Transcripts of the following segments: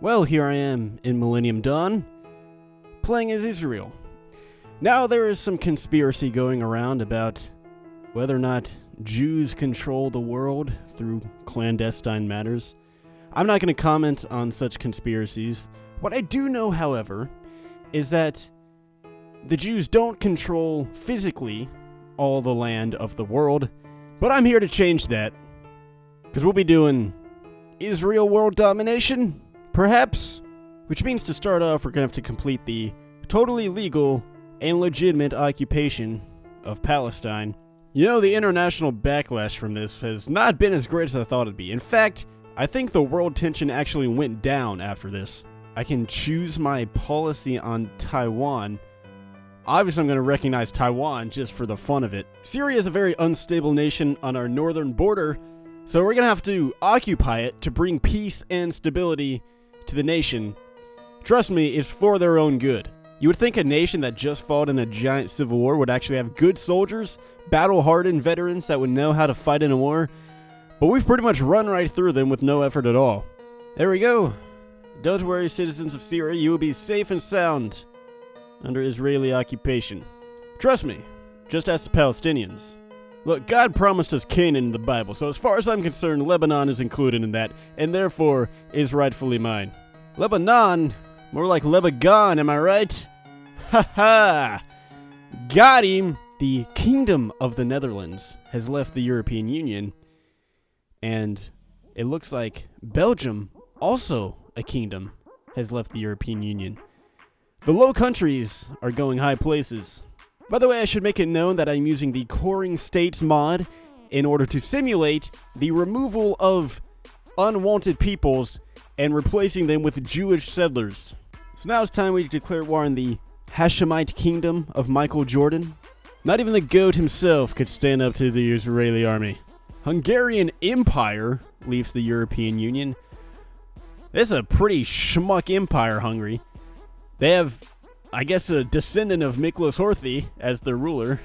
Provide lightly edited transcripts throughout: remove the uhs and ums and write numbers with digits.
Well, here I am in Millennium Dawn, playing as Israel. Now, there is some conspiracy going around about whether or not Jews control the world through clandestine matters. I'm not going to comment on such conspiracies. What I do know, however, is that the Jews don't control physically all the land of the world, but I'm here to change that, because we'll be doing Israel world domination, perhaps? Which means to start off, we're going to have to complete the totally legal and legitimate occupation of Palestine. You know, the international backlash from this has not been as great as I thought it'd be. In fact, I think the world tension actually went down after this. I can choose my policy on Taiwan. Obviously, I'm going to recognize Taiwan just for the fun of it. Syria is a very unstable nation on our northern border, so we're going to have to occupy it to bring peace and stability to the nation. Trust me, it's for their own good. You would think a nation that just fought in a giant civil war would actually have good soldiers, battle-hardened veterans that would know how to fight in a war, but we've pretty much run right through them with no effort at all. There we go. Don't worry, citizens of Syria, you will be safe and sound under Israeli occupation. Trust me, just ask the Palestinians. Look, God promised us Canaan in the Bible, so as far as I'm concerned, Lebanon is included in that, and therefore is rightfully mine. Lebanon? More like Lebagon, am I right? Ha ha! Got him! The Kingdom of the Netherlands has left the European Union, and it looks like Belgium, also a kingdom, has left the European Union. The Low Countries are going high places. By the way, I should make it known that I'm using the Coring States mod in order to simulate the removal of unwanted peoples and replacing them with Jewish settlers. So now it's time we declare war on the Hashemite kingdom of Michael Jordan. Not even the GOAT himself could stand up to the Israeli army. Hungarian Empire leaves the European Union. This is a pretty schmuck empire, Hungary. They have, I guess, a descendant of Miklos Horthy as their ruler.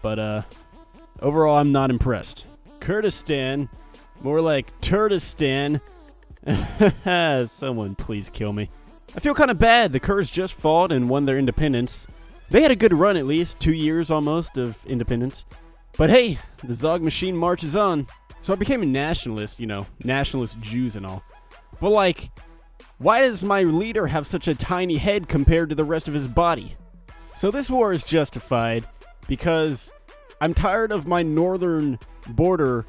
But, overall, I'm not impressed. Kurdistan, more like Turdistan. Someone please kill me. I feel kind of bad. The Kurds just fought and won their independence. They had a good run, at least. 2 years almost of independence. But hey, the Zog machine marches on. So I became a nationalist, you know, nationalist Jews and all. But like, why does my leader have such a tiny head compared to the rest of his body? So this war is justified because I'm tired of my northern border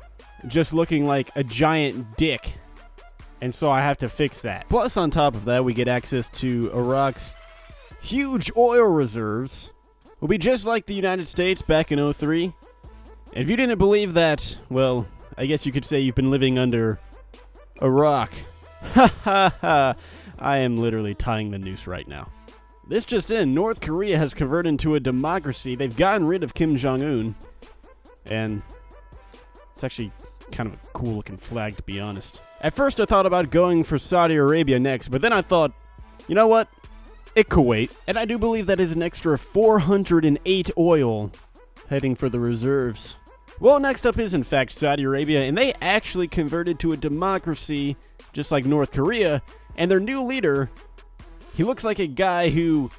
just looking like a giant dick. And so I have to fix that. Plus, on top of that, we get access to Iraq's huge oil reserves. Will be just like the United States back in 2003. And if you didn't believe that, well, I guess you could say you've been living under a rock. Ha ha ha. I am literally tying the noose right now. This just in, North Korea has converted into a democracy. They've gotten rid of Kim Jong-un. And it's actually kind of a cool looking flag, to be honest. At first I thought about going for Saudi Arabia next, but then I thought, you know what? Kuwait. And I do believe that is an extra 408 oil heading for the reserves. Well, next up is in fact Saudi Arabia, and they actually converted to a democracy just like North Korea, and their new leader, he looks like a guy who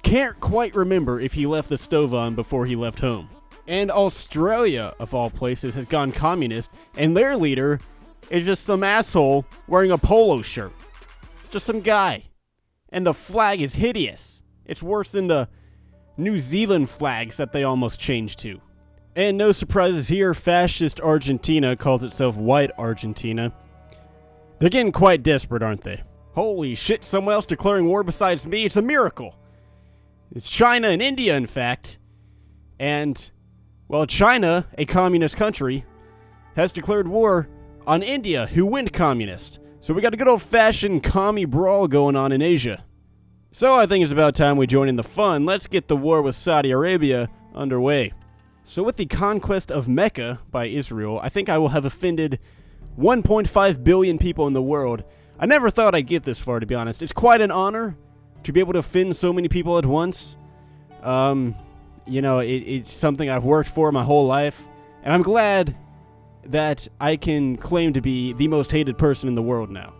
can't quite remember if he left the stove on before he left home. And Australia, of all places, has gone communist, and their leader is just some asshole wearing a polo shirt. Just some guy. And the flag is hideous. It's worse than the New Zealand flags that they almost changed to. And no surprises here, fascist Argentina calls itself White Argentina. They're getting quite desperate, aren't they? Holy shit, someone else declaring war besides me? It's a miracle. It's China and India, in fact. And, well, China, a communist country, has declared war on India, who went communist. So we got a good old-fashioned commie brawl going on in Asia. So I think it's about time we join in the fun. Let's get the war with Saudi Arabia underway. So with the conquest of Mecca by Israel, I think I will have offended 1.5 billion people in the world. I never thought I'd get this far, to be honest. It's quite an honor to be able to offend so many people at once. You know, it's something I've worked for my whole life. And I'm glad that I can claim to be the most hated person in the world now.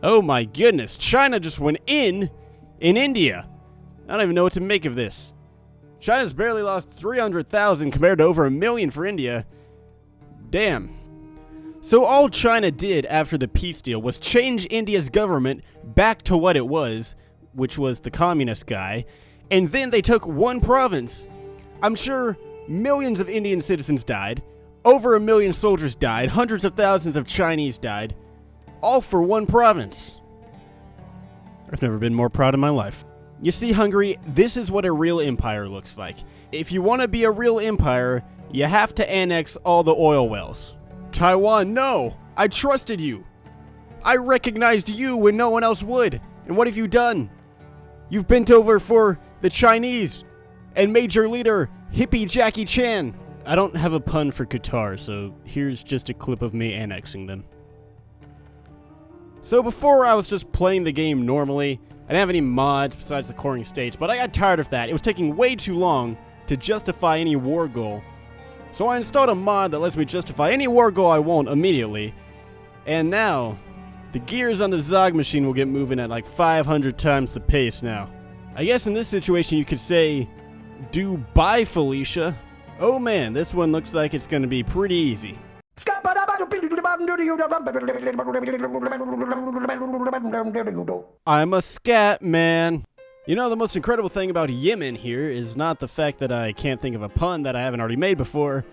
Oh my goodness, China just went in India. I don't even know what to make of this. China's barely lost 300,000 compared to over 1 million for India. Damn. So all China did after the peace deal was change India's government back to what it was, which was the communist guy, and then they took one province. I'm sure millions of Indian citizens died, over 1 million soldiers died, hundreds of thousands of Chinese died, all for one province. I've never been more proud in my life. You see, Hungary, this is what a real empire looks like. If you want to be a real empire, you have to annex all the oil wells. Taiwan, no! I trusted you! I recognized you when no one else would! And what have you done? You've bent over for the Chinese and made your leader hippie Jackie Chan. I don't have a pun for Qatar, so here's just a clip of me annexing them. So before I was just playing the game normally. I didn't have any mods besides the coring stage, but I got tired of that. It was taking way too long to justify any war goal. So I installed a mod that lets me justify any war goal I want immediately. And now, the gears on the Zog machine will get moving at like 500 times the pace now. I guess in this situation you could say, do bye Felicia. Oh man, this one looks like it's gonna be pretty easy. I'm a scat man. You know, the most incredible thing about Yemen here is not the fact that I can't think of a pun that I haven't already made before,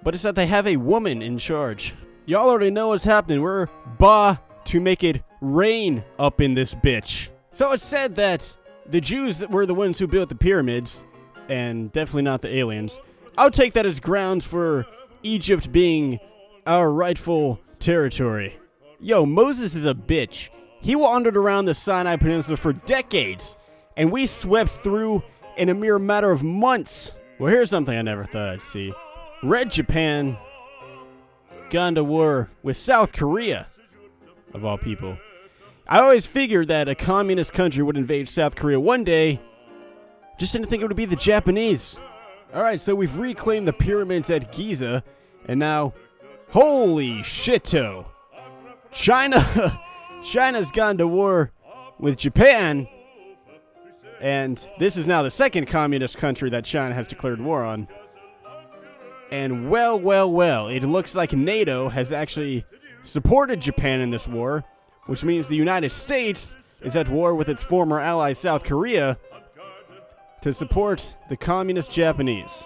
but it's that they have a woman in charge. Y'all already know what's happening. We're to make it rain up in this bitch. So it's said that the Jews were the ones who built the pyramids, and definitely not the aliens. I'll take that as grounds for Egypt being our rightful territory. Yo, Moses is a bitch. He wandered around the Sinai Peninsula for decades, and we swept through in a mere matter of months. Well, here's something I never thought I'd see. Red Japan gone to war with South Korea, of all people. I always figured that a communist country would invade South Korea one day. Just didn't think it would be the Japanese. Alright, so we've reclaimed the pyramids at Giza, and now, holy shito! China's gone to war with Japan, and this is now the second communist country that China has declared war on. And well, it looks like NATO has actually supported Japan in this war, which means the United States is at war with its former ally South Korea to support the communist Japanese.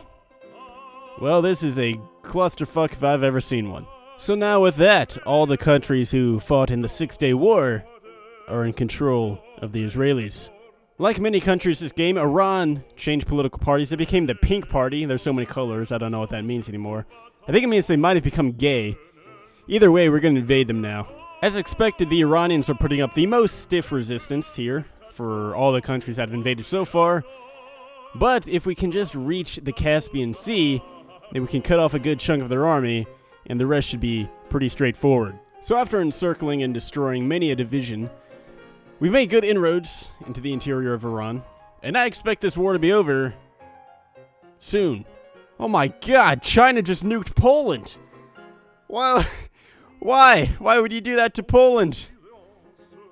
Well, this is a clusterfuck if I've ever seen one. So now with that, all the countries who fought in the Six-Day War are in control of the Israelis. Like many countries this game, Iran changed political parties. They became the Pink Party. There's so many colors, I don't know what that means anymore. I think it means they might have become gay. Either way, we're going to invade them now. As expected, the Iranians are putting up the most stiff resistance here for all the countries that have invaded so far. But if we can just reach the Caspian Sea, then we can cut off a good chunk of their army, and the rest should be pretty straightforward. So after encircling and destroying many a division, we've made good inroads into the interior of Iran, and I expect this war to be over soon. Oh my god, China just nuked Poland! Well, why? Why would you do that to Poland?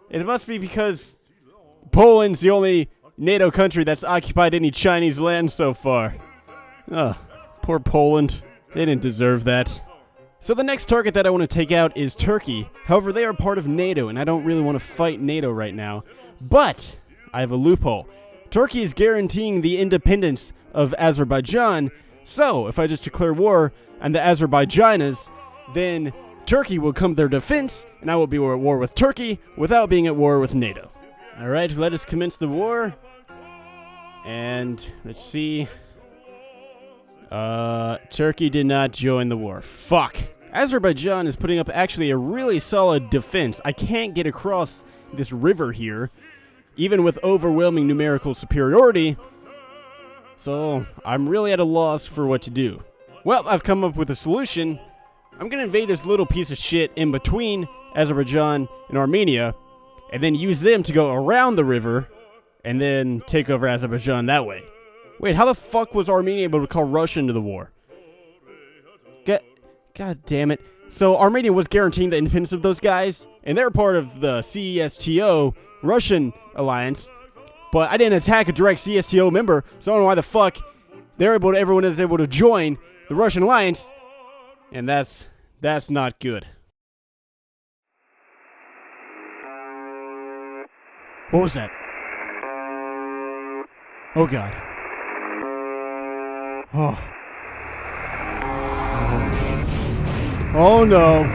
It must be because Poland's the only NATO country that's occupied any Chinese land so far. Oh, poor Poland. They didn't deserve that. So the next target that I want to take out is Turkey. However, they are part of NATO, and I don't really want to fight NATO right now. But I have a loophole. Turkey is guaranteeing the independence of Azerbaijan, so if I just declare war on the Azerbaijanis, then Turkey will come to their defense, and I will be at war with Turkey without being at war with NATO. Alright, let us commence the war. And let's see. Turkey did not join the war. Fuck. Azerbaijan is putting up actually a really solid defense. I can't get across this river here, even with overwhelming numerical superiority. So I'm really at a loss for what to do. Well, I've come up with a solution. I'm gonna invade this little piece of shit in between Azerbaijan and Armenia, and then use them to go around the river, and then take over Azerbaijan that way. Wait, how the fuck was Armenia able to call Russia into the war? God damn it. So Armenia was guaranteeing the independence of those guys, and they're part of the CSTO Russian alliance. But I didn't attack a direct CSTO member, so I don't know why the fuck everyone is able to join the Russian alliance, and that's not good. What was that? Oh god. Oh. Oh no.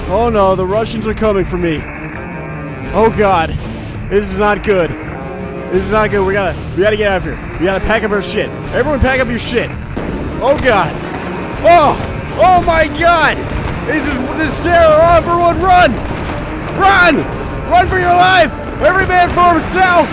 Oh no, the Russians are coming for me. Oh god. This is not good. This is not good. We gotta get out of here. We gotta pack up our shit. Everyone pack up your shit. Oh god. Oh my god. This is terror. Oh, everyone run! Run! Run for your life! Every man for himself!